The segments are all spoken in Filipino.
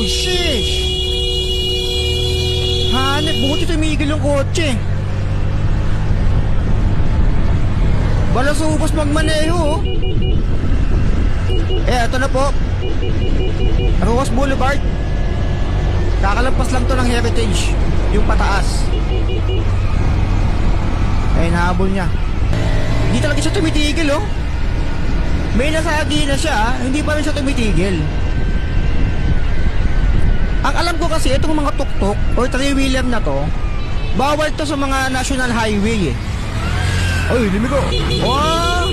shish! Hanep, buti tumigil yung kotse. Balas ubos magmaneho. Eto na po. Rojas Boulevard. Kakalampas lang to ng Heritage. Yung pataas. Nahabol niya. Hindi talaga siya tumitigil, oh. May nasagi na siya, hindi pa rin siya tumitigil. Ang alam ko kasi, itong mga tuk-tuk or three-wheeler na to, bawal to sa mga national highway, eh. Ay, limigo. Oh!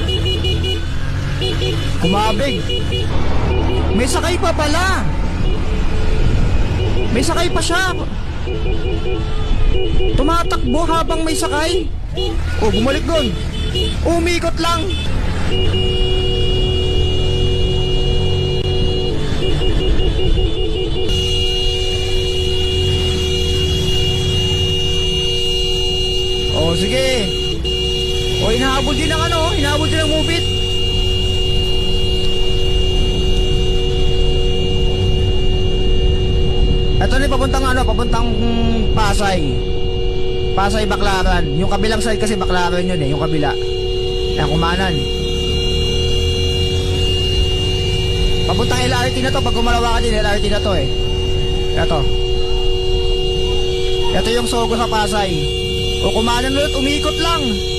Kumabig. May sakay pa pala. May sakay pa siya. Tumatakbo habang may sakay. Oh, bumalik doon. Umikot lang. Oh, sige. O, hinahabol din ng hinahabol din ng mubit. Ito na papuntang Pasay. Pasay, Baclaran. Yung kabilang side kasi Baclaran yun, yung kabila. Ayan, Kumanan. Papuntang LRT na to, pag gumalawa ka din, LRT na to, Ito yung Sogo sa Pasay. O, Kumanan ulit, umikot lang.